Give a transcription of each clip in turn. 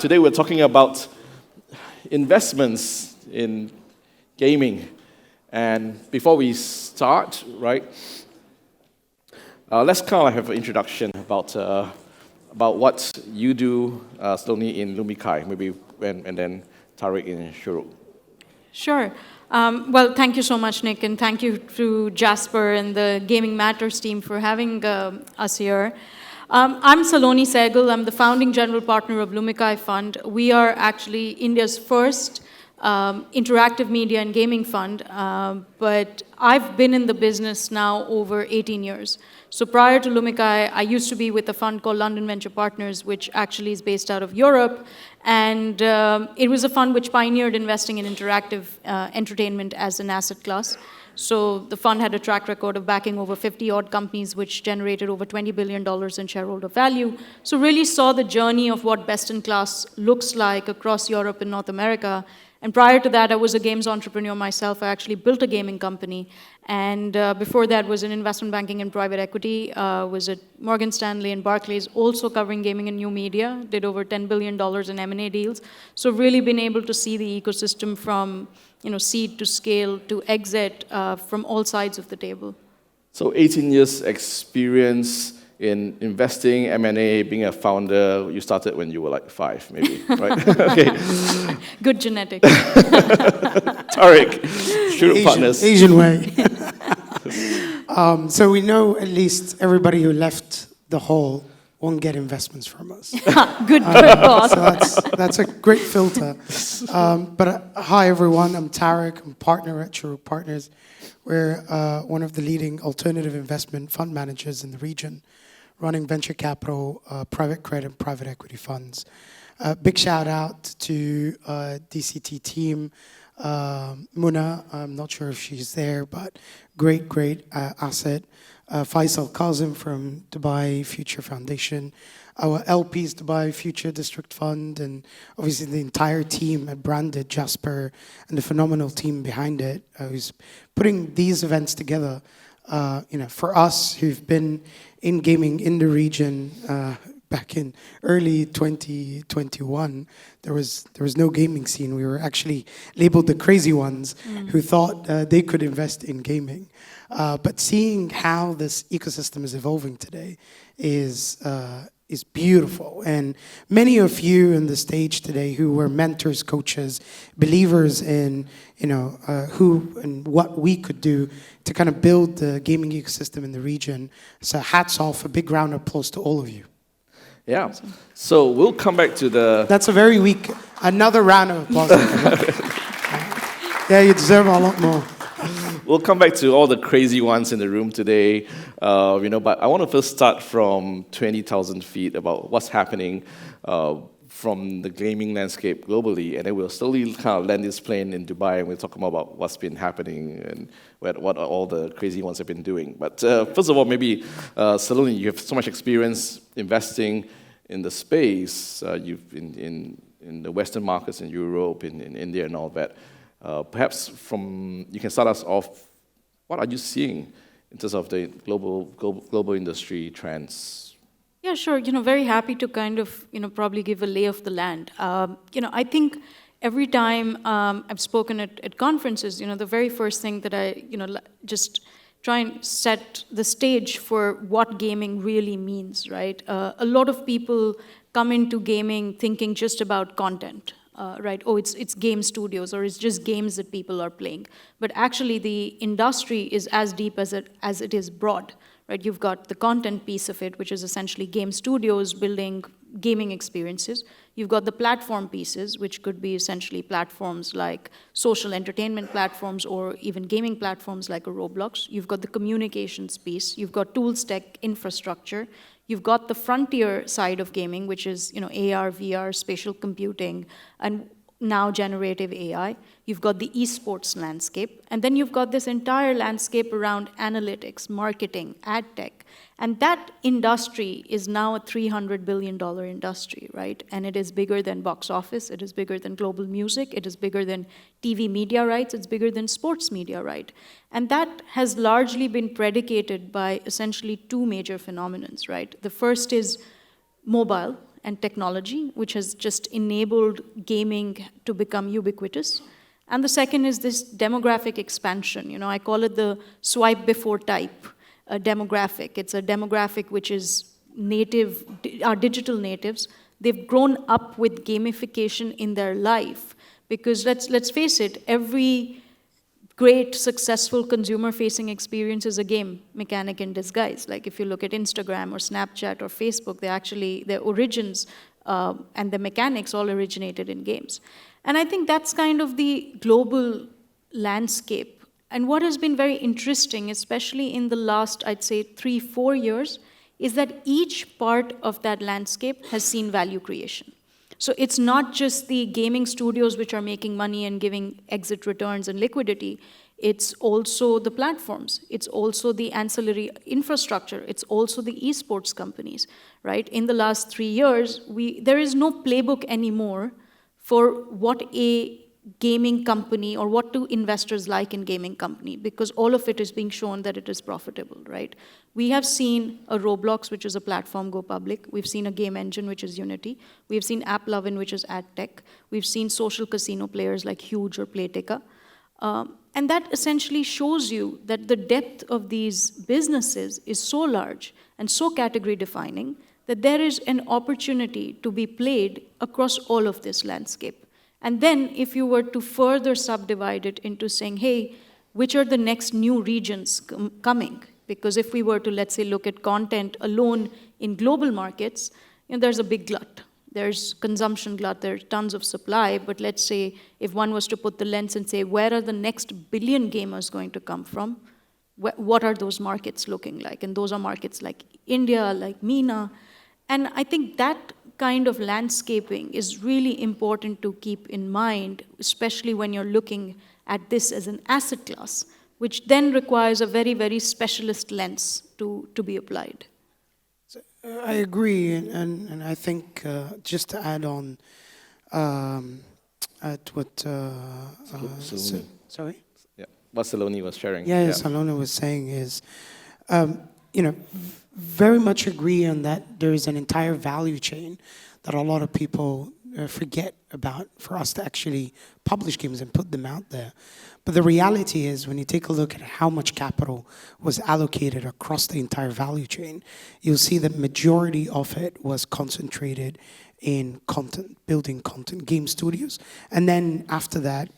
today we're talking about investments in gaming. And before we start, right, let's kind of have an introduction about what you do, Salone, in Lumikai, maybe, and then Tarek in Shorooq. Sure. Well, thank you so much, Nick, and thank you to Jasper and the Gaming Matters team for having us here. I'm Salone Sehgal. I'm the founding general partner of Lumikai Fund. We are actually India's first interactive media and gaming fund, but I've been in the business now over 18 years. So prior to Lumikai, I used to be with a fund called London Venture Partners, which actually is based out of Europe, and it was a fund which pioneered investing in interactive entertainment as an asset class. So the fund had a track record of backing over 50-odd companies, which generated over $20 billion in shareholder value. So really saw the journey of what best-in-class looks like across Europe and North America. And prior to that, I was a games entrepreneur myself. I actually built a gaming company. And before that was in investment banking and private equity. Was at Morgan Stanley and Barclays, also covering gaming and new media. Did over $10 billion in M&A deals. So really been able to see the ecosystem from seed to scale to exit from all sides of the table. So 18 years experience in investing, M&A, being a founder. You started when you were like 5, maybe, right? Okay. Good genetics. Tarek, Shorooq Partners. Asian way. So we know at least everybody who left the hall won't get investments from us. Good boss. So that's a great filter. But hi, everyone. I'm Tarek. I'm a partner at Shorooq Partners. We're one of the leading alternative investment fund managers in the region, running venture capital, private credit, and private equity funds. Big shout out to DCT team. Muna, I'm not sure if she's there, but great asset. Faisal Kazim from Dubai Future Foundation, our LPs Dubai Future District Fund, and obviously the entire team at Branded, Jasper, and the phenomenal team behind it who's putting these events together. For us who've been in gaming in the region back in early 2021, there was no gaming scene. We were actually labeled the crazy ones who thought they could invest in gaming. But seeing how this ecosystem is evolving today is beautiful. And many of you on the stage today who were mentors, coaches, believers in who and what we could do to kind of build the gaming ecosystem in the region. So hats off, a big round of applause to all of you. Yeah. So we'll come back to the... That's a very weak... Another round of applause. Yeah, you deserve a lot more. We'll come back to all the crazy ones in the room today, but I want to first start from 20,000 feet about what's happening from the gaming landscape globally, and then we'll slowly kind of land this plane in Dubai, and we'll talk more about what's been happening and what all the crazy ones have been doing. But first of all, maybe, Salone, you have so much experience investing in the space. You've been in the Western markets, in Europe, in India, and all that. Perhaps you can start us off, what are you seeing in terms of the global industry trends? Yeah, sure. Very happy to kind of, probably give a lay of the land. I think every time I've spoken at conferences, the very first thing that I, just try and set the stage for what gaming really means, right? A lot of people come into gaming thinking just about content. Right? Oh, it's game studios, or it's just games that people are playing. But actually, the industry is as deep as it is broad. Right? You've got the content piece of it, which is essentially game studios building gaming experiences. You've got the platform pieces, which could be essentially platforms like social entertainment platforms or even gaming platforms like a Roblox. You've got the communications piece. You've got tools, tech, infrastructure. You've got the frontier side of gaming, which is AR, VR, spatial computing, and now generative AI. You've got the esports landscape, and then you've got this entire landscape around analytics, marketing, ad tech, and that industry is now a $300 billion industry, right? And it is bigger than box office, it is bigger than global music, it is bigger than TV media rights, it's bigger than sports media right? And that has largely been predicated by essentially two major phenomenons, right? The first is mobile, and technology, which has just enabled gaming to become ubiquitous. And the second is this demographic expansion. You know, I call it the swipe before type demographic. It's a demographic which is native, are digital natives. They've grown up with gamification in their life because let's face it, every great, successful consumer-facing experience is a game mechanic in disguise. Like if you look at Instagram or Snapchat or Facebook, their origins and the mechanics all originated in games. And I think that's kind of the global landscape. And what has been very interesting, especially in the last, I'd say, 3-4 years, is that each part of that landscape has seen value creation. So it's not just the gaming studios which are making money and giving exit returns and liquidity. It's also the platforms. It's also the ancillary infrastructure. It's also the esports companies, right? In the last 3 years, there is no playbook anymore for what a gaming company or what do investors like in gaming company, because all of it is being shown that it is profitable, right? We have seen a Roblox, which is a platform, go public. We've seen a game engine, which is Unity. We've seen AppLovin, which is ad tech. We've seen social casino players like Huge or Playtika. And that essentially shows you that the depth of these businesses is so large and so category defining that there is an opportunity to be played across all of this landscape. And then if you were to further subdivide it into saying, hey, which are the next new regions coming? Because if we were to, let's say, look at content alone in global markets, you know, there's a big glut. There's consumption glut, there's tons of supply, but let's say if one was to put the lens and say, where are the next billion gamers going to come from? What are those markets looking like? And those are markets like India, like MENA. And I think that kind of landscaping is really important to keep in mind, especially when you're looking at this as an asset class, which then requires a very, very specialist lens to be applied. So, I agree, and I think just to add on at what sorry? Yeah, what Salone was sharing. Yeah, Salone was saying is, you know, very much agree on that there is an entire value chain that a lot of people forget about for us to actually publish games and put them out there. But the reality is when you take a look at how much capital was allocated across the entire value chain, you'll see that majority of it was concentrated in content, building content, game studios. And then after that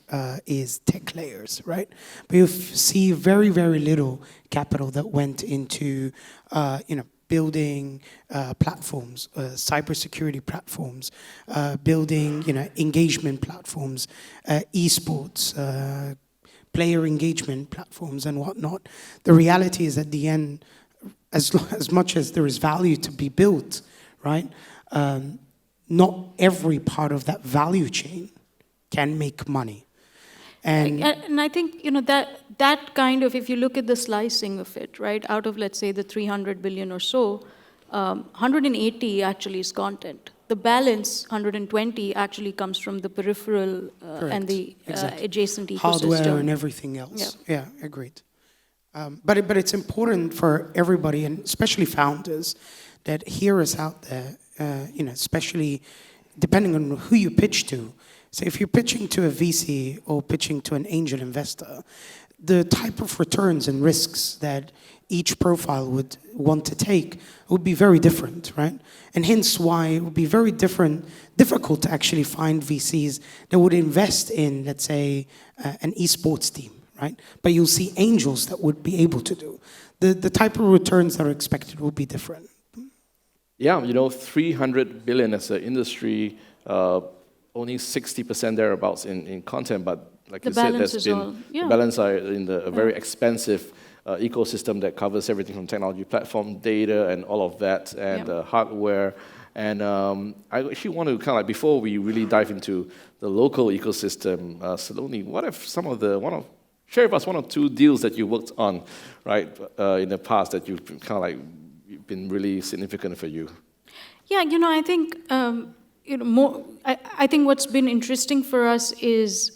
is tech layers, right? But you see very, very little capital that went into, you know, building platforms, cybersecurity platforms, building, you know, engagement platforms, esports, player engagement platforms and whatnot. The reality is at the end, as much as there is value to be built, right? Not every part of that value chain can make money. And I think, you know, that kind of, if you look at the slicing of it, right, out of, let's say, the 300 billion or so, 180 actually is content. The balance, 120, actually comes from the peripheral and the adjacent ecosystem. Hardware and everything else. Yeah, agreed. But it's important for everybody, and especially founders, that hear us out there, you know, especially depending on who you pitch to. So if you're pitching to a VC or pitching to an angel investor, the type of returns and risks that each profile would want to take would be very different, right? And hence why it would be very difficult to actually find VCs that would invest in, let's say, an esports team, right? But you'll see angels that would be able to do. The type of returns that are expected will be different. Yeah, you know, 300 billion as an industry, only 60% thereabouts in content, but like you said, there's been the balance are in a very expensive ecosystem that covers everything from technology platform, data, and all of that, and hardware. And I actually want to kind of like, before we really dive into the local ecosystem, Salone, what if share with us one or two deals that you worked on, right, in the past that you've kind of like been really significant for you? Yeah, you know, I think I think what's been interesting for us is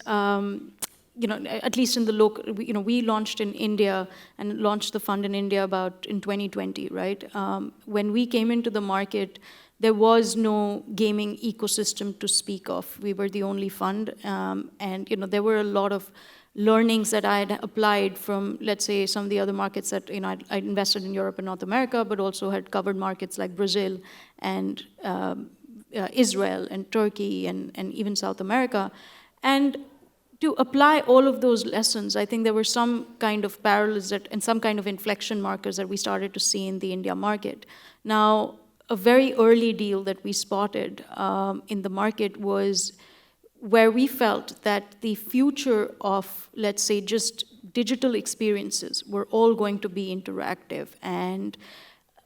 at least in the local, we launched in India and launched the fund in India about in 2020, right? When we came into the market, there was no gaming ecosystem to speak of. We were the only fund, and there were a lot of learnings that I had applied from, let's say, some of the other markets that I invested in Europe and North America, but also had covered markets like Brazil and Israel and Turkey and even South America. And to apply all of those lessons, I think there were some kind of parallels and some kind of inflection markers that we started to see in the India market. Now, a very early deal that we spotted in the market was where we felt that the future of, let's say, just digital experiences were all going to be interactive. And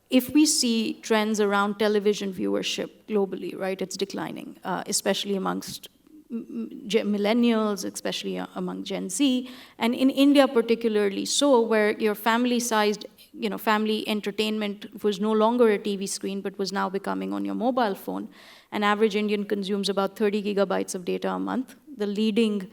if we see trends around television viewership globally, right, it's declining, especially amongst millennials, especially among Gen Z, and in India particularly so, where your family-sized, family entertainment was no longer a TV screen, but was now becoming on your mobile phone. An average Indian consumes about 30 gigabytes of data a month. The leading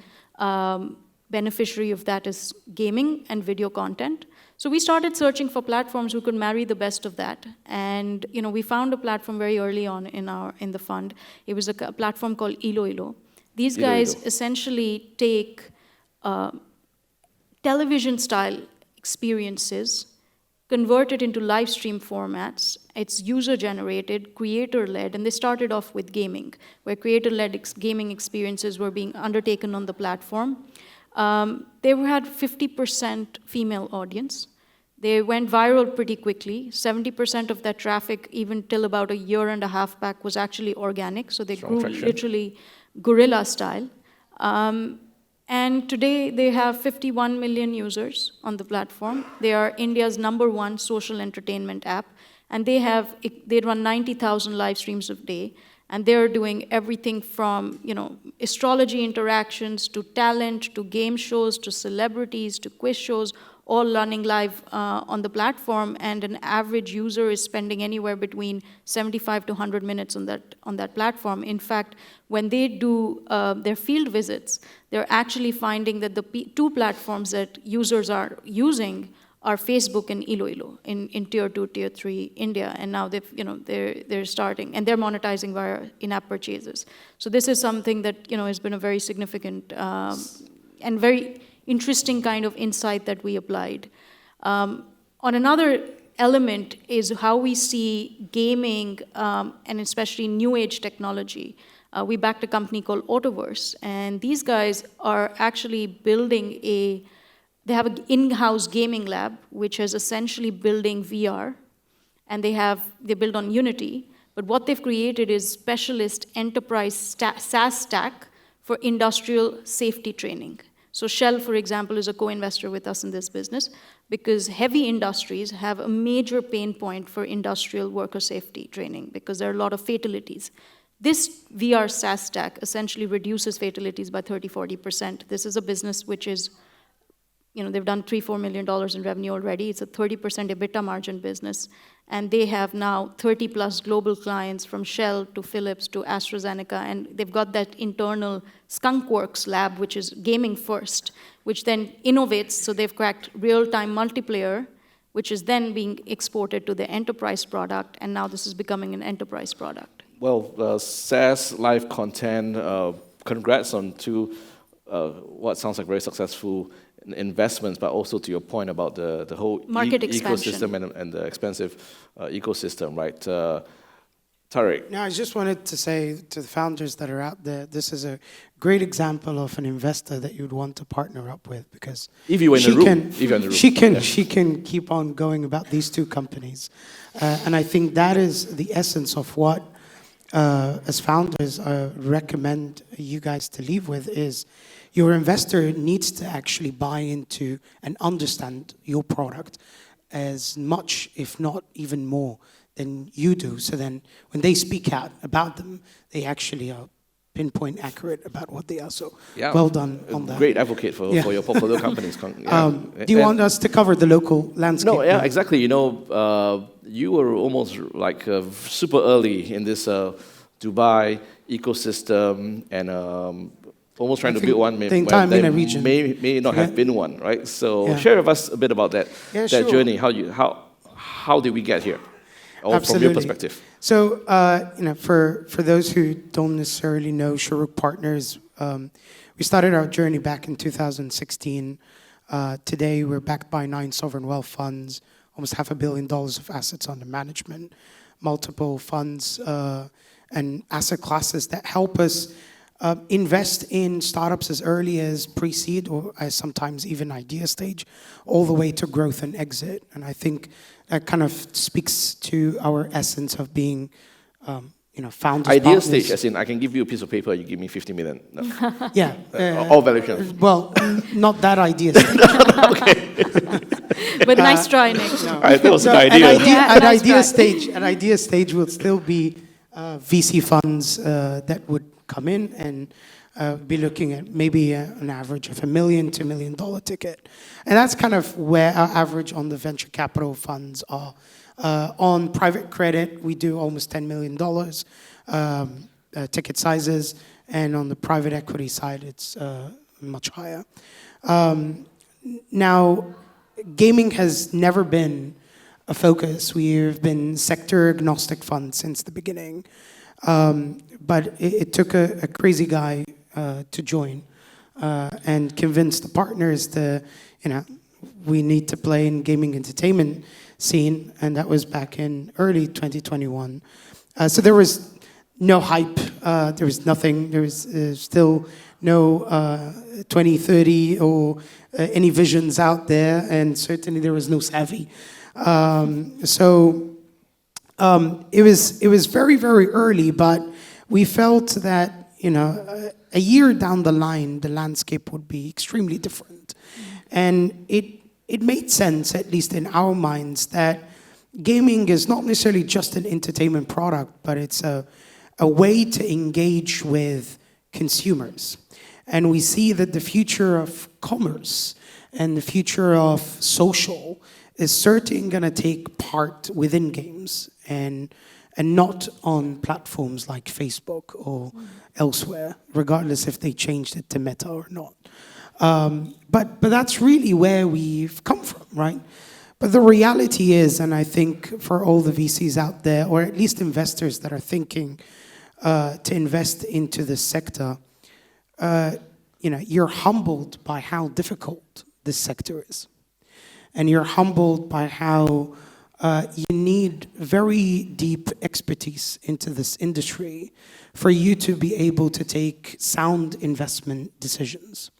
beneficiary of that is gaming and video content. So we started searching for platforms who could marry the best of that. And we found a platform very early on in the fund. It was a platform called Iloilo. These guys essentially take television-style experiences, convert it into live stream formats. It's user-generated, creator-led, and they started off with gaming, where creator-led gaming experiences were being undertaken on the platform. They had 50% female audience. They went viral pretty quickly. 70% of that traffic, even till about a year and a half back, was actually organic. So they grew literally guerrilla style. And today they have 51 million users on the platform. They are India's #1 social entertainment app. And they run 90,000 live streams a day. And they're doing everything from, astrology interactions to talent, to game shows, to celebrities, to quiz shows, all running live on the platform. And an average user is spending anywhere between 75 to 100 minutes on that platform. In fact, when they do their field visits, they're actually finding that the two platforms that users are using are Facebook and Iloilo in tier 2, tier 3 India, and now they're starting, and they're monetizing via in-app purchases. So this is something that has been a very significant and very interesting kind of insight that we applied. On another element is how we see gaming and especially new age technology. We backed a company called Autoverse, and these guys are actually building they have an in-house gaming lab, which is essentially building VR, and they build on Unity, but what they've created is specialist enterprise SaaS stack for industrial safety training. So Shell, for example, is a co-investor with us in this business because heavy industries have a major pain point for industrial worker safety training because there are a lot of fatalities. This VR SaaS stack essentially reduces fatalities by 30-40%. This is a business which is they've done $3-4 million in revenue already. It's a 30% EBITDA margin business. And they have now 30 plus global clients from Shell to Philips to AstraZeneca. And they've got that internal Skunkworks lab, which is gaming first, which then innovates. So they've cracked real-time multiplayer, which is then being exported to the enterprise product. And now this is becoming an enterprise product. Well, SaaS live content, congrats on two what sounds like very successful investments, but also to your point about the whole ecosystem and the expensive ecosystem, right? Tarek. No, I just wanted to say to the founders that are out there, this is a great example of an investor that you'd want to partner up with because if you were in the room, she can keep on going about these two companies, and I think that is the essence of what as founders recommend you guys to leave with is. Your investor needs to actually buy into and understand your product as much, if not even more, than you do. So then when they speak out about them, they actually are pinpoint accurate about what they are. So well done on that. Great advocate for your portfolio companies. Do you want us to cover the local landscape? No, yeah, exactly. You were almost like super early in this Dubai ecosystem and almost trying I to think build one. the entire MENA region. May not have been one, right? So Yeah. share with us a bit about that Sure. journey. How did we get here? Or from your perspective. So, for those who don't necessarily know Shorooq Partners, we started our journey back in 2016. Today, we're backed by 9 sovereign wealth funds, almost $500 million of assets under management, multiple funds and asset classes that help us invest in startups as early as pre-seed or as sometimes even idea stage, all the way to growth and exit. And I think that kind of speaks to our essence of being, founders. Idea partners. stage, as in I can give you a piece of paper, you give me 50 million. No. Yeah. All valuation. Well, not that idea stage. But nice try, Nick. No. I thought it was an An idea. Yeah, nice try. idea stage will still be VC funds that would come in and be looking at maybe an average of $1 million to $2 million ticket. And that's kind of where our average on the venture capital funds are. On private credit, we do almost $10 million ticket sizes. And on the private equity side, it's much higher. Now, gaming has never been a focus. We've been sector agnostic fund since the beginning. But it took a crazy guy to join and convince the partners we need to play in gaming entertainment scene, and that was back in early 2021. So there was no hype, there was nothing, there was still no 2030 or any visions out there, and certainly there was no savvy. It was very, very early, but we felt that, a year down the line, the landscape would be extremely different. And it made sense, at least in our minds, that gaming is not necessarily just an entertainment product, but it's a way to engage with consumers. And we see that the future of commerce and the future of social is certainly going to take part within games and not on platforms like Facebook or elsewhere, regardless if they changed it to Meta or not. But that's really where we've come from, right? But the reality is, and I think for all the VCs out there, or at least investors that are thinking to invest into this sector, you're humbled by how difficult this sector is. And you're humbled by how you need very deep expertise into this industry for you to be able to take sound investment decisions.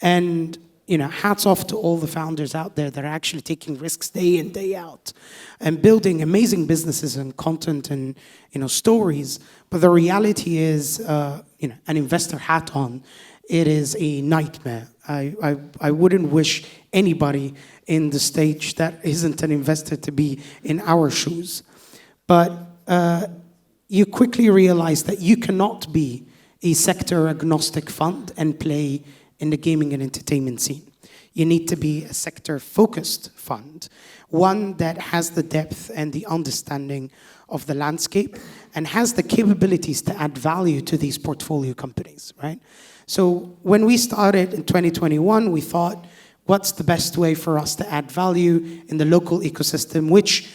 And, hats off to all the founders out there that are actually taking risks day in, day out and building amazing businesses and content and, stories. But the reality is, an investor hat on, it is a nightmare. I wouldn't wish anybody in the stage that isn't an investor to be in our shoes. But you quickly realize that you cannot be a sector agnostic fund and play in the gaming and entertainment scene. You need to be a sector-focused fund, one that has the depth and the understanding of the landscape and has the capabilities to add value to these portfolio companies, right? So when we started in 2021, we thought, what's the best way for us to add value in the local ecosystem, which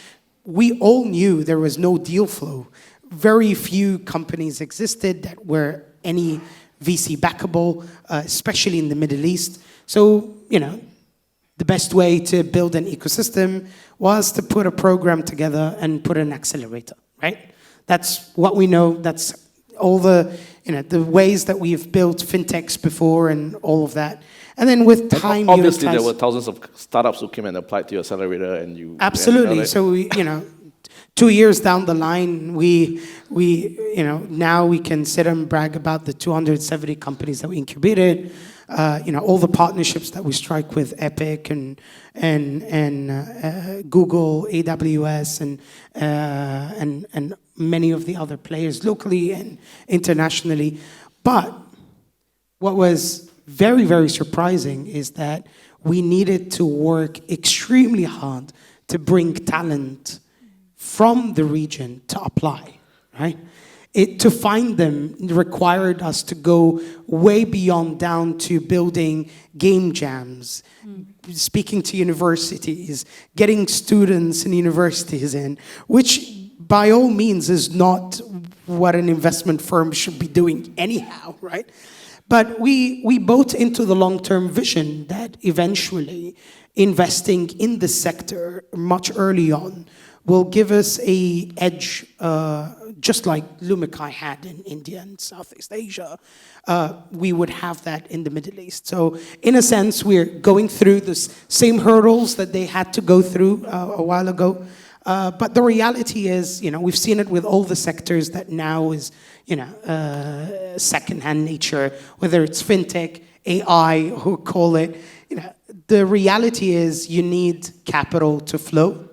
we all knew there was no deal flow. Very few companies existed that were any VC backable, especially in the Middle East. So, the best way to build an ecosystem was to put a program together and put an accelerator, right? That's what we know. That's all the, the ways that we've built fintechs before and all of that. And then with time, obviously there were thousands of startups who came and applied to your accelerator, and you absolutely. And, so we, 2 years down the line, we now we can sit and brag about the 270 companies that we incubated. All the partnerships that we strike with Epic and Google, AWS, and many of the other players locally and internationally. But what was very, very surprising is that we needed to work extremely hard to bring talent from the region to apply, right? to find them required us to go way beyond down to building game jams, speaking to universities, getting students in universities in, which by all means is not what an investment firm should be doing anyhow, right? But we bought into the long-term vision that eventually investing in the sector much early on will give us a edge, just like Lumikai had in India and Southeast Asia. We would have that in the Middle East. So in a sense, we're going through the same hurdles that they had to go through a while ago. But the reality is, we've seen it with all the sectors that now is, second-hand nature, whether it's fintech, AI, who call it. The reality is you need capital to flow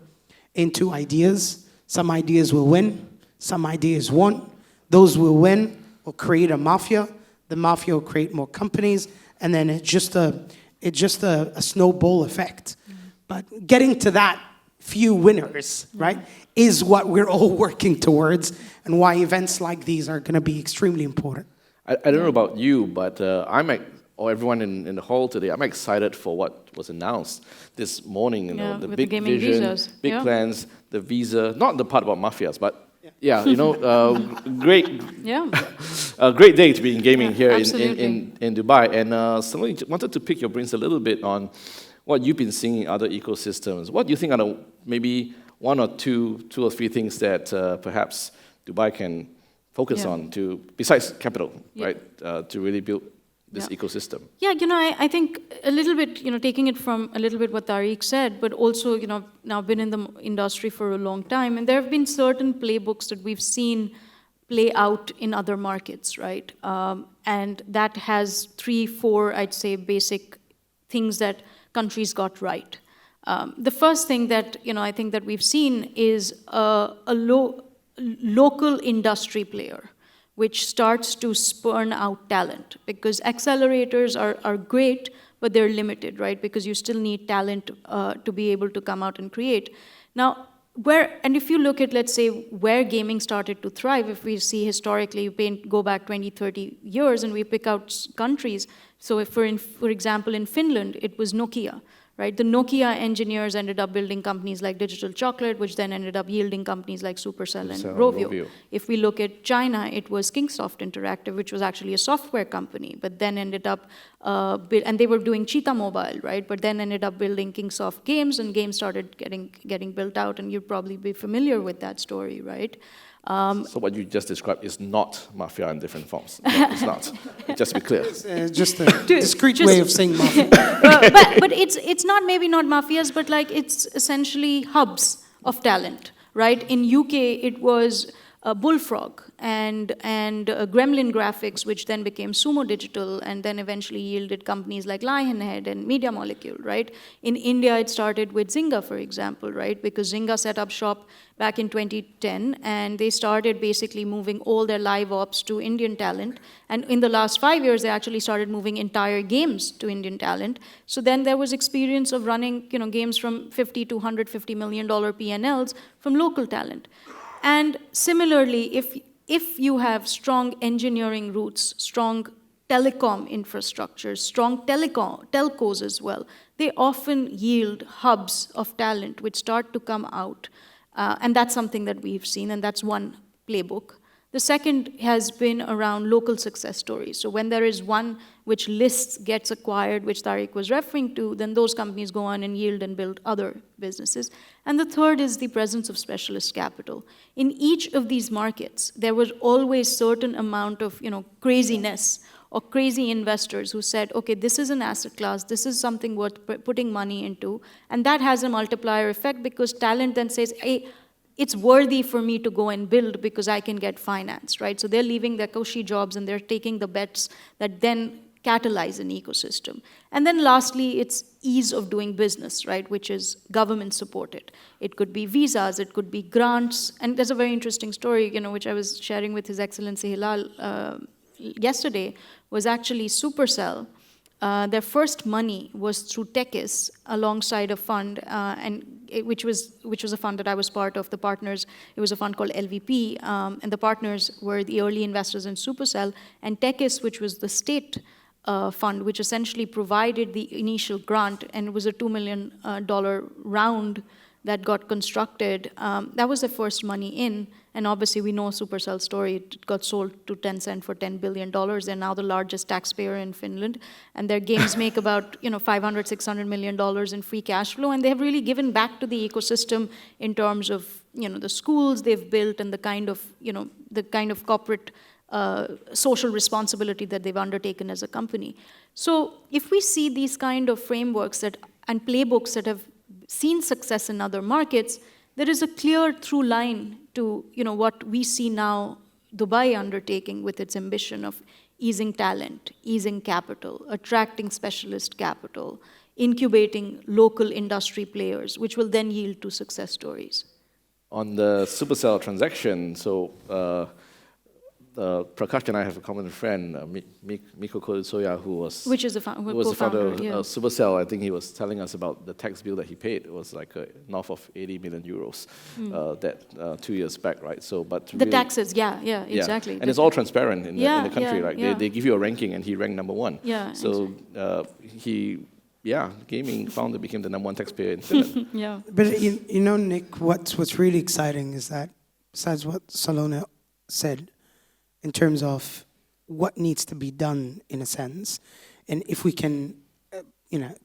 into ideas. Some ideas will win, some ideas won't. Those will win will create a mafia. The mafia will create more companies, and then it's just a snowball effect. But getting to that few winners, right, is what we're all working towards, and why events like these are going to be extremely important. I don't know about you, but or everyone in the hall today, I'm excited for what was announced this morning. The with big the gaming vision, visas. big plans, the visa, not the part about mafias, but great, a great day to be in gaming here in Dubai. And somebody wanted to pick your brains a little bit on what you've been seeing in other ecosystems. What do you think are maybe one or two or three things that perhaps Dubai can focus on besides capital, right, to really build this ecosystem? Yeah, I think a little bit, taking it from a little bit what Tarek said, but also, now been in the industry for a long time, and there have been certain playbooks that we've seen play out in other markets, right? And that has 3, 4, I'd say, basic things that countries got right. The first thing that, I think that we've seen is a local industry player, which starts to spurn out talent, because accelerators are great, but they're limited, right? Because you still need talent to be able to come out and create. Now, and if you look at, let's say, where gaming started to thrive, if we see historically, go back 20, 30 years, and we pick out countries. So if for example, in Finland, it was Nokia. Right? The Nokia engineers ended up building companies like Digital Chocolate, which then ended up yielding companies like Supercell and Rovio. If we look at China, it was Kingsoft Interactive, which was actually a software company, but then ended up, and they were doing Cheetah Mobile, right? But then ended up building Kingsoft Games, and games started getting built out, and you'd probably be familiar with that story, right? So what you just described is not mafia in different forms. No, it's not. Just to be clear. It's just a discreet way of saying mafia. But it's maybe not mafias, but like it's essentially hubs of talent, right? In UK, it was Bullfrog and Gremlin Graphics, which then became Sumo Digital, and then eventually yielded companies like Lionhead and Media Molecule, right? In India, it started with Zynga, for example, right? Because Zynga set up shop back in 2010, and they started basically moving all their live ops to Indian talent. And in the last 5 years, they actually started moving entire games to Indian talent. So then there was experience of running, games from $50 to $150 million P&Ls from local talent. And similarly, if you have strong engineering roots, strong telecom infrastructure, strong telcos as well, they often yield hubs of talent which start to come out. And that's something that we've seen, and that's one playbook. The second has been around local success stories. So when there is one which gets acquired, which Tarek was referring to, then those companies go on and yield and build other businesses. And the third is the presence of specialist capital. In each of these markets, there was always certain amount of craziness or crazy investors who said, okay, this is an asset class, this is something worth putting money into, and that has a multiplier effect because talent then says, hey, it's worthy for me to go and build because I can get finance, right? So they're leaving their cushy jobs and they're taking the bets that then catalyze an ecosystem. And then lastly, it's ease of doing business, right, which is government supported. It could be visas, it could be grants, and there's a very interesting story, which I was sharing with His Excellency Hilal yesterday, was actually Supercell their first money was through Techis alongside a fund, which was a fund that I was part of. The partners, it was a fund called LVP, and the partners were the early investors in Supercell, and Techis, which was the state fund, which essentially provided the initial grant, and it was a $2 million round that got constructed. That was the first money in, and obviously we know Supercell's story. It got sold to Tencent for $10 billion. They're now the largest taxpayer in Finland, and their games make about $500, $600 million in free cash flow, and they have really given back to the ecosystem in terms of the schools they've built and the kind of corporate social responsibility that they've undertaken as a company. So if we see these kind of frameworks and playbooks that have seen success in other markets, there is a clear through line to what we see now Dubai undertaking with its ambition of easing talent, easing capital, attracting specialist capital, incubating local industry players, which will then yield to success stories. On the Supercell transaction, so Prakash and I have a common friend, Mikko Koisoya, who was the founder of yeah. Supercell. I think he was telling us about the tax bill that he paid. It was like north of 80 million euros that 2 years back, right? So, but the really, taxes, yeah, exactly. And it's all transparent in the country, right? They give you a ranking, and he ranked number one. Yeah. So gaming founder became the number one taxpayer in Finland. Yeah. But Nick, what's really exciting is that besides what Salone said, in terms of what needs to be done, in a sense, and if we can,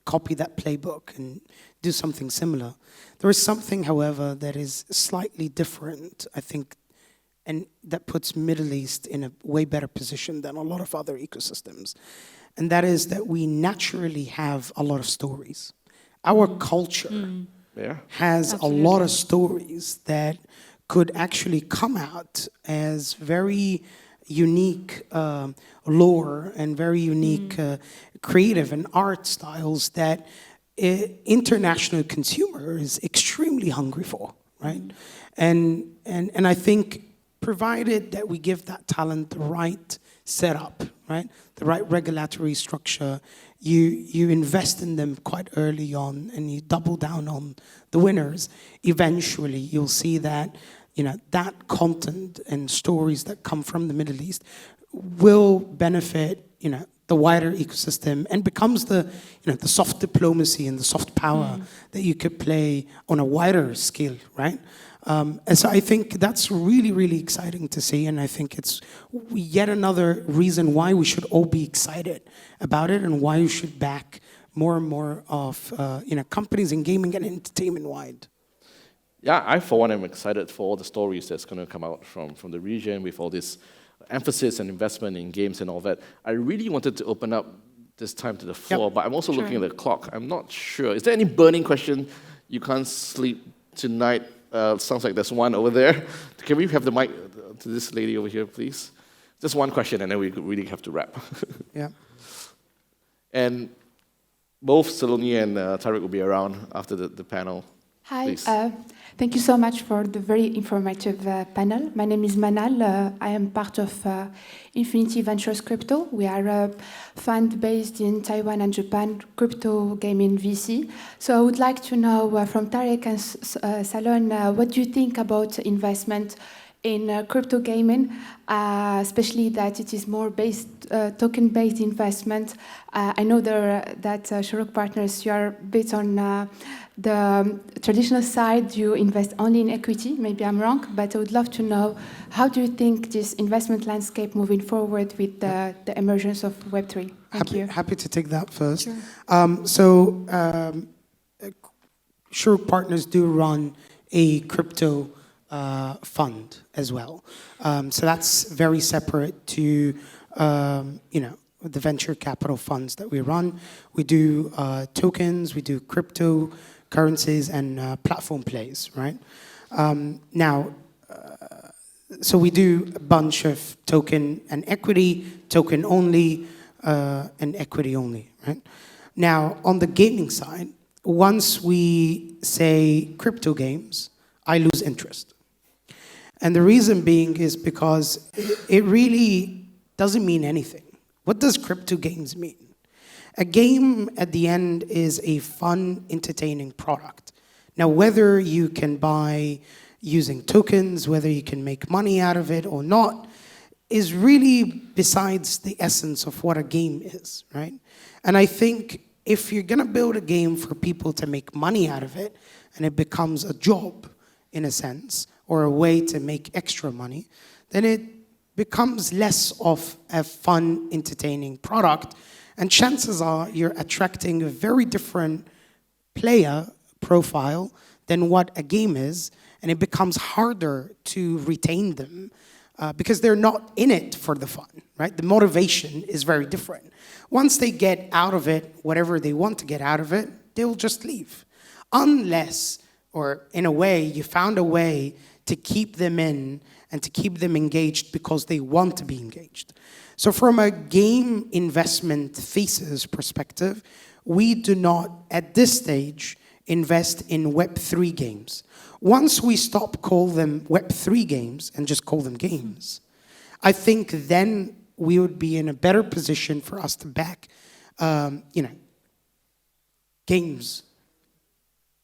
copy that playbook and do something similar. There is something, however, that is slightly different, I think, and that puts Middle East in a way better position than a lot of other ecosystems. And that is that we naturally have a lot of stories. Our culture has Absolutely. a lot of stories that could actually come out as very unique lore and very unique creative and art styles that international consumer is extremely hungry for, right? And I think provided that we give that talent the right setup, right, the right regulatory structure, you invest in them quite early on and you double down on the winners, eventually you'll see that that content and stories that come from the Middle East will benefit, the wider ecosystem and becomes the soft diplomacy and the soft power that you could play on a wider scale, right? And so I think that's really, really exciting to see, and I think it's yet another reason why we should all be excited about it and why you should back more and more of companies in gaming and entertainment wide. Yeah, I, for one, am excited for all the stories that's going to come out from the region with all this emphasis and investment in games and all that. I really wanted to open up this time to the floor, but I'm also looking at the clock. I'm not sure. Is there any burning question? You can't sleep tonight. Sounds like there's one over there. Can we have the mic to this lady over here, please? Just one question, and then we really have to wrap. Yeah. And both Salone and Tarek will be around after the panel. Hi, thank you so much for the very informative panel. My name is Manal. I am part of Infinity Ventures Crypto. We are a fund based in Taiwan and Japan, crypto gaming VC. So I would like to know from Tarek and Salone, what do you think about investment in crypto gaming, especially that it is more token-based investment. I know that Shorooq Partners, you are a bit on the traditional side, you invest only in equity. Maybe I'm wrong, but I would love to know, how do you think this investment landscape moving forward with the emergence of Web3? Thank you. Happy to take that first. Sure. Shorooq Partners do run a crypto fund as well. So that's very separate to, the venture capital funds that we run. We do tokens, we do cryptocurrencies and platform plays, right? So we do a bunch of token and equity, token only, and equity only, right? Now, on the gaming side, once we say crypto games, I lose interest. And the reason being is because it really doesn't mean anything. What does crypto games mean? A game at the end is a fun, entertaining product. Now, whether you can buy using tokens, whether you can make money out of it or not, is really besides the essence of what a game is, right? And I think if you're gonna build a game for people to make money out of it, and it becomes a job, in a sense, or a way to make extra money, then it becomes less of a fun, entertaining product. And chances are you're attracting a very different player profile than what a game is, and it becomes harder to retain them because they're not in it for the fun, right? The motivation is very different. Once they get out of it, whatever they want to get out of it, they'll just leave. Unless, or in a way, you found a way to keep them in and to keep them engaged because they want to be engaged. So from a game investment thesis perspective, we do not, at this stage, invest in Web3 games. Once we stop calling them Web3 games and just call them games, I think then we would be in a better position for us to back, games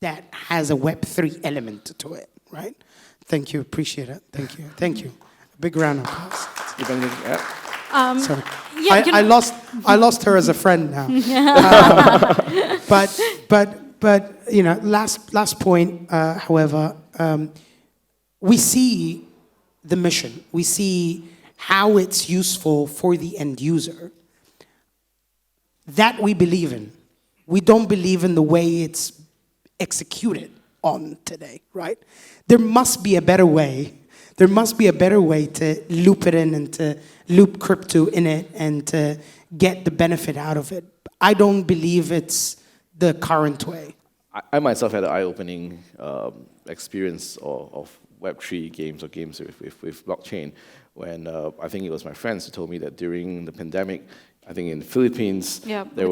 that has a Web3 element to it, right? Thank you, appreciate it. Thank you, thank you. Big round of applause. Sorry. Yeah, I lost her as a friend now. But last point, however, we see the mission. We see how it's useful for the end user. That we believe in. We don't believe in the way it's executed on today, right? There must be a better way. There must be a better way to loop it in and to loop crypto in it and to get the benefit out of it. I don't believe it's the current way. I myself had an eye-opening experience of Web3 games or games with blockchain when I think it was my friends who told me that during the pandemic, I think in the Philippines, there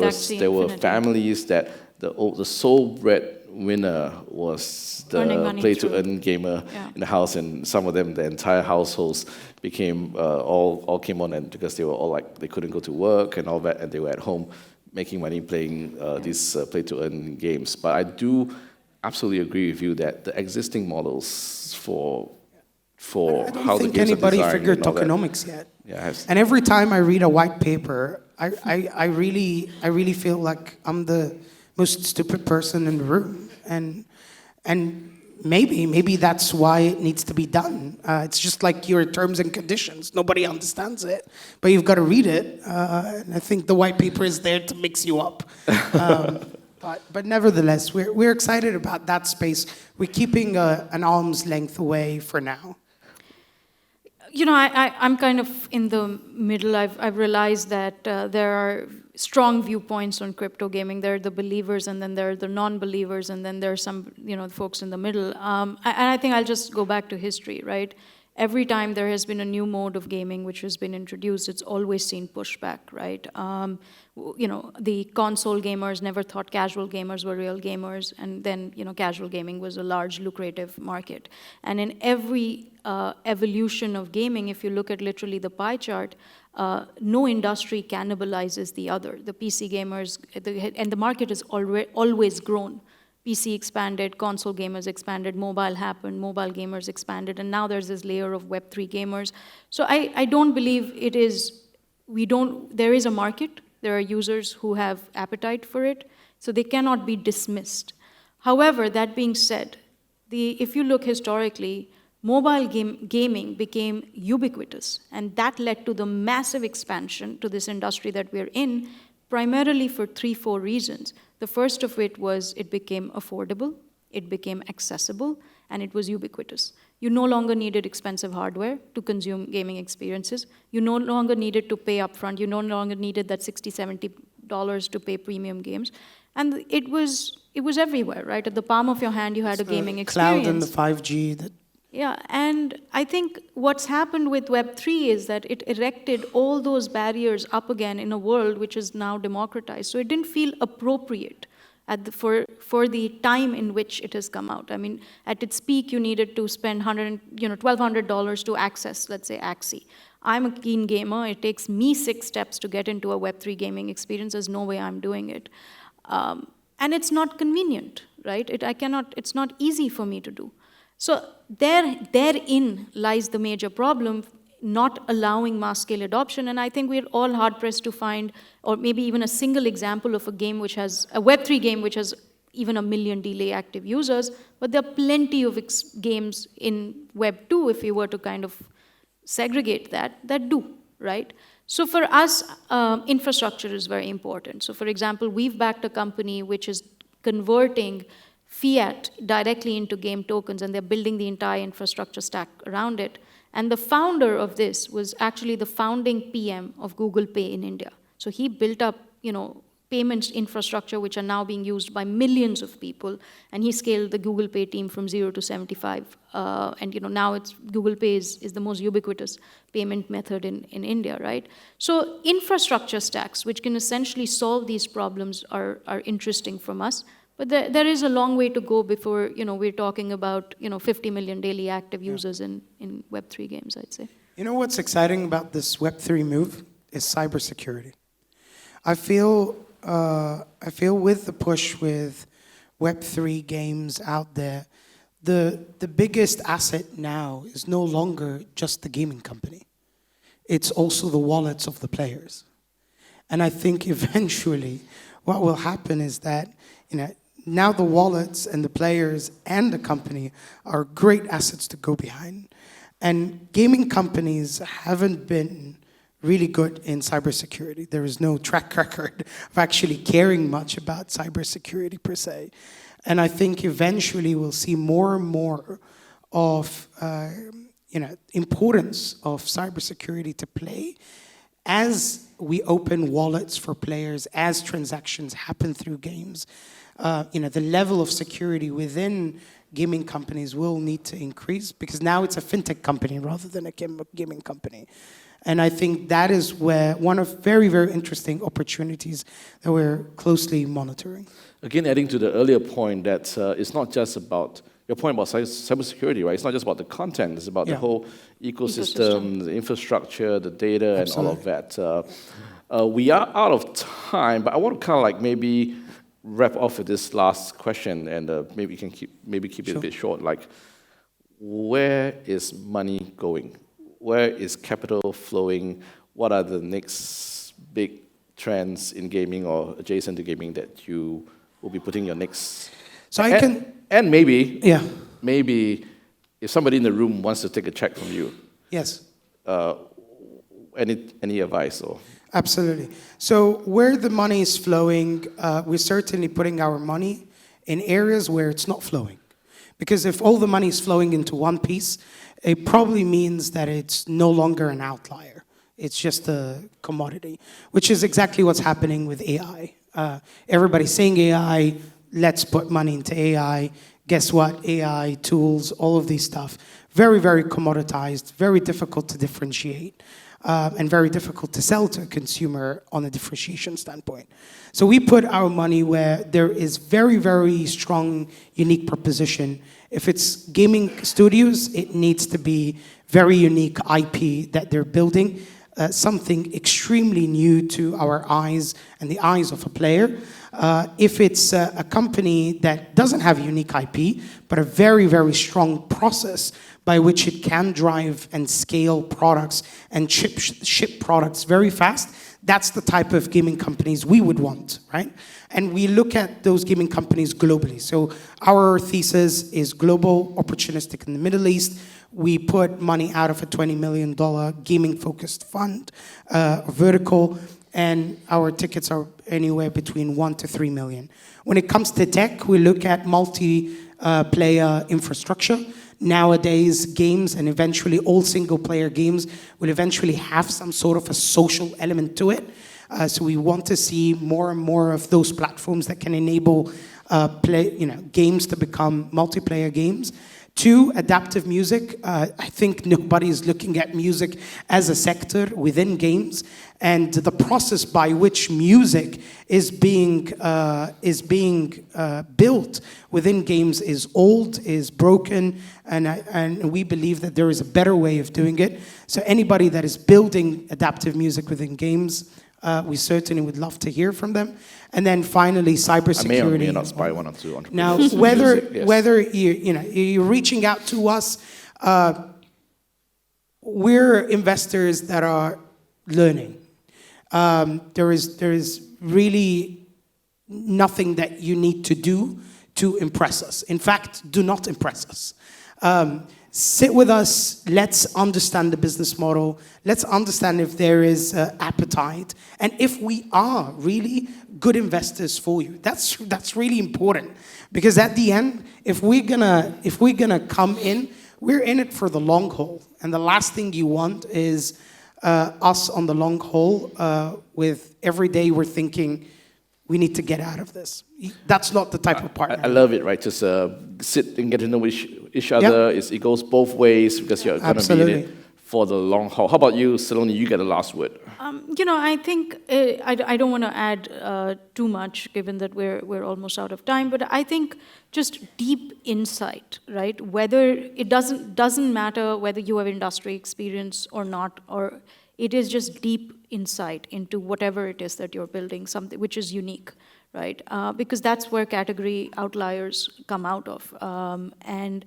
were families that the sole breadwinner was the play-to-earn gamer in the house, and some of them, the entire households became all came on, and because they were all like they couldn't go to work and all that, and they were at home making money playing these play-to-earn games. But I do absolutely agree with you that the existing models for how the games are designed. I don't think anybody figured tokenomics yet. Yeah, and every time I read a white paper, I really feel like I'm the most stupid person in the room, and maybe that's why it needs to be done. It's just like your terms and conditions. Nobody understands it, but you've got to read it. And I think the white paper is there to mix you up. But nevertheless, we're excited about that space. We're keeping an arm's length away for now. I'm kind of in the middle. I've realized that there are strong viewpoints on crypto gaming. There are the believers, and then there are the non-believers, and then there are some, folks in the middle. And I think I'll just go back to history, right? Every time there has been a new mode of gaming which has been introduced, it's always seen pushback, right? The console gamers never thought casual gamers were real gamers, and then, casual gaming was a large, lucrative market. And in every evolution of gaming, if you look at literally the pie chart, no industry cannibalizes the other. The PC gamers, and the market has always grown. PC expanded, console gamers expanded, mobile happened, mobile gamers expanded, and now there's this layer of Web3 gamers. So I don't believe it is, there is a market, there are users who have appetite for it, so they cannot be dismissed. However, that being said, if you look historically, mobile gaming became ubiquitous, and that led to the massive expansion to this industry that we're in, primarily for 3-4 reasons. The first of it was it became affordable, it became accessible, and it was ubiquitous. You no longer needed expensive hardware to consume gaming experiences. You no longer needed to pay upfront. You no longer needed that $60, $70 to pay premium games. And it was everywhere, right? At the palm of your hand, you had a gaming experience. Cloud and the 5G. Yeah, and I think what's happened with Web3 is that it erected all those barriers up again in a world which is now democratized. So it didn't feel appropriate for the time in which it has come out. I mean, at its peak, you needed to spend $1,200 to access, let's say, Axie. I'm a keen gamer. It takes me 6 steps to get into a Web3 gaming experience. There's no way I'm doing it. And it's not convenient, right? It's not easy for me to do. So therein lies the major problem, not allowing mass scale adoption. And I think we're all hard pressed to find, or maybe even a single example of a game which has, a Web3 game which has even 1 million daily active users, but there are plenty of games in Web 2, if you were to kind of segregate that do, right? So for us, infrastructure is very important. So for example, we've backed a company which is converting fiat directly into game tokens, and they're building the entire infrastructure stack around it. And the founder of this was actually the founding PM of Google Pay in India. So he built up, payments infrastructure which are now being used by millions of people, and he scaled the Google Pay team from 0 to 75. And now Google Pay is the most ubiquitous payment method in India, right? So infrastructure stacks, which can essentially solve these problems, are interesting from us. But there is a long way to go before we're talking about 50 million daily active users in Web3 games, I'd say. You know what's exciting about this Web3 move is cybersecurity. I feel with the push with Web3 games out there, the biggest asset now is no longer just the gaming company. It's also the wallets of the players. And I think eventually what will happen is that now the wallets and the players and the company are great assets to go behind. And gaming companies haven't been really good in cybersecurity. There is no track record of actually caring much about cybersecurity per se. And I think eventually we'll see more and more of importance of cybersecurity to play as we open wallets for players, as transactions happen through games. The level of security within gaming companies will need to increase, because now it's a fintech company rather than a gaming company. And I think that is where one of very, very interesting opportunities that we're closely monitoring. Again, adding to the earlier point that it's not just about, your point about cybersecurity, right? It's not just about the content, it's about the whole ecosystem, the infrastructure, the data, and all of that. We are out of time, but I want to kind of like maybe wrap off with this last question, and maybe you can keep it a bit short. Like, where is money going? Where is capital flowing? What are the next big trends in gaming or adjacent to gaming that you will be putting your next? So and maybe if somebody in the room wants to take a check from you, yes, any advice or? Absolutely. So where the money is flowing, we're certainly putting our money in areas where it's not flowing. Because if all the money is flowing into one piece, it probably means that it's no longer an outlier. It's just a commodity, which is exactly what's happening with AI. Everybody's saying AI, let's put money into AI. Guess what? AI, tools, all of these stuff. Very, very commoditized, very difficult to differentiate. And very difficult to sell to a consumer on a differentiation standpoint. So we put our money where there is very, very strong, unique proposition. If it's gaming studios, it needs to be very unique IP that they're building, something extremely new to our eyes and the eyes of a player. If it's a company that doesn't have unique IP, but a very, very strong process by which it can drive and scale products and ship products very fast, that's the type of gaming companies we would want, right? And we look at those gaming companies globally. So our thesis is global, opportunistic in the Middle East. We put money out of a $20 million gaming-focused fund, vertical, and our tickets are anywhere between 1 to 3 million. When it comes to tech, we look at multi-player infrastructure. Nowadays, games and eventually all single-player games will eventually have some sort of a social element to it. So we want to see more and more of those platforms that can enable games to become multiplayer games. Two, adaptive music. I think nobody is looking at music as a sector within games, and the process by which music is being built within games is old, is broken, and we believe that there is a better way of doing it. So anybody that is building adaptive music within games, we certainly would love to hear from them. And then finally, cybersecurity. I may or may not spy one or two entrepreneurs. Now, whether you're reaching out to us, we're investors that are learning. There is really nothing that you need to do to impress us. In fact, do not impress us. Sit with us, let's understand the business model, let's understand if there is appetite, and if we are really good investors for you. That's really important, because at the end, if we're gonna come in, we're in it for the long haul, and the last thing you want is us on the long haul with every day we're thinking, we need to get out of this. That's not the type of partner. I love it, right? Just sit and get to know each other. Yep. It goes both ways because you're going to be in it for the long haul. How about you, Salone? You get the last word. I think I don't want to add too much, given that we're almost out of time. But I think just deep insight, right? Whether it doesn't matter whether you have industry experience or not, or it is just deep insight into whatever it is that you're building, something which is unique, right? Because that's where category outliers come out of. And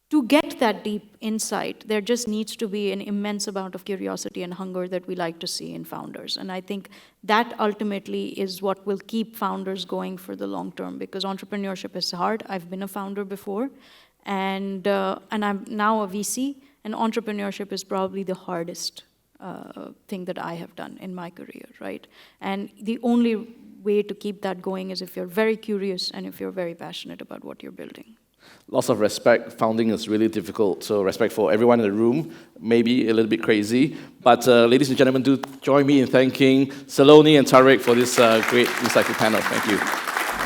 to get that deep insight, there just needs to be an immense amount of curiosity and hunger that we like to see in founders. And I think that ultimately is what will keep founders going for the long term, because entrepreneurship is hard. I've been a founder before, and I'm now a VC, and entrepreneurship is probably the hardest thing that I have done in my career, right? And the only way to keep that going is if you're very curious and if you're very passionate about what you're building. Lots of respect. Founding is really difficult, so respect for everyone in the room. Maybe a little bit crazy, but ladies and gentlemen, do join me in thanking Salone and Tarek for this great insightful panel. Thank you.